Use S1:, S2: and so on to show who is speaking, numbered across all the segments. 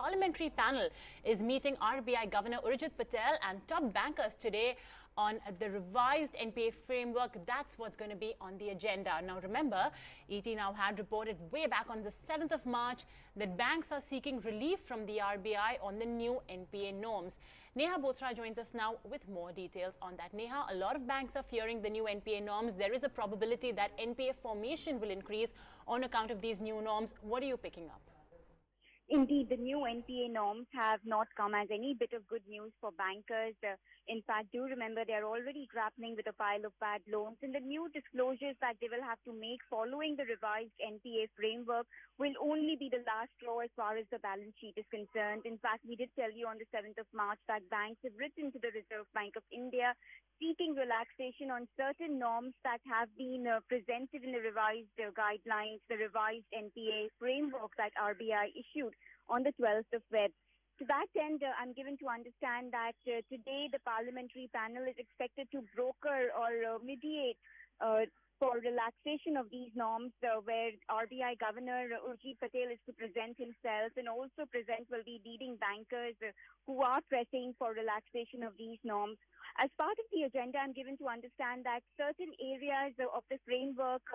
S1: Parliamentary panel is meeting RBI Governor Urjit Patel and top bankers today on the revised NPA framework. That's what's going to be on the agenda. Now remember, ET Now had reported way back on the 7th of March that banks are seeking relief from the RBI on the new NPA norms. Neha Bothra joins us now with more details on that. Neha, a lot of banks are fearing the new NPA norms. There is a probability that NPA formation will increase on account of these new norms. What are you picking up?
S2: Indeed, the new NPA norms have not come as any bit of good news for bankers. In fact, do remember they are already grappling with a pile of bad loans, and the new disclosures that they will have to make following the revised NPA framework will only be the last straw as far as the balance sheet is concerned. In fact, we did tell you on the 7th of March that banks have written to the Reserve Bank of India seeking relaxation on certain norms that have been presented in the revised guidelines, the revised NPA framework that RBI issued on the 12th of Feb. To that end, I'm given to understand that today the parliamentary panel is expected to broker or mediate for relaxation of these norms, where RBI Governor Urjit Patel is to present himself, and also present will be leading bankers who are pressing for relaxation of these norms. As part of the agenda, I'm given to understand that certain areas of the framework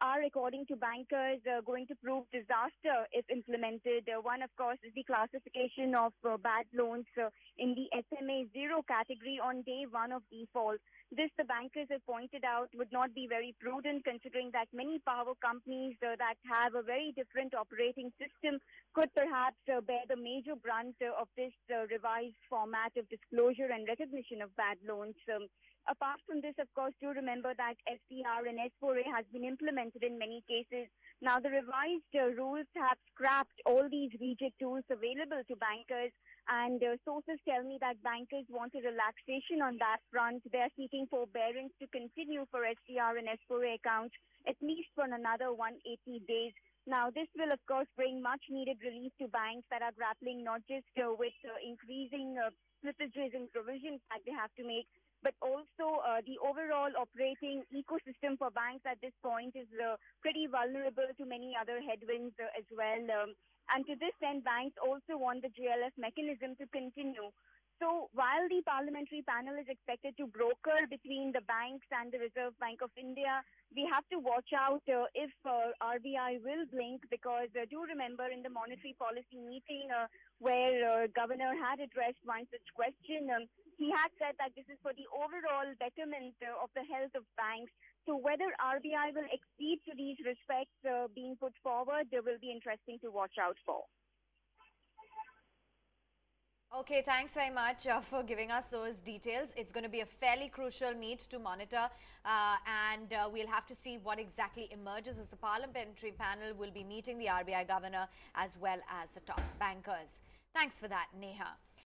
S2: are, according to bankers, going to prove disaster if implemented. One, of course, is the classification of bad loans in the SMA 0 category on day one of default. This, the bankers have pointed out, would not be very prudent, considering that many power companies that have a very different operating system could perhaps bear the major brunt of this revised format of disclosure and recognition of bad loans. Apart from this, of course, do remember that SDR and S4A has been implemented in many cases. Now, the revised rules have scrapped all these reject tools available to bankers, and sources tell me that bankers want a relaxation on that front. They are seeking forbearance to continue for SDR and S4A accounts at least for another 180 days. Now, this will, of course, bring much-needed relief to banks that are grappling not just with increasing slippages and provisions that they have to make, but also the overall operating ecosystem for banks at this point is pretty vulnerable to many other headwinds as well. And to this end, banks also want the GLF mechanism to continue. So while the parliamentary panel is expected to broker between the banks and the Reserve Bank of India, we have to watch out if RBI will blink, because do remember in the monetary policy meeting where Governor had addressed one such question, he had said that this is for the overall betterment of the health of banks. So whether RBI will accede to these respects being put forward will be interesting to watch out for.
S3: Okay, thanks very much for giving us those details. It's going to be a fairly crucial meet to monitor, and we'll have to see what exactly emerges as the parliamentary panel will be meeting the RBI governor as well as the top bankers. Thanks for that, Neha.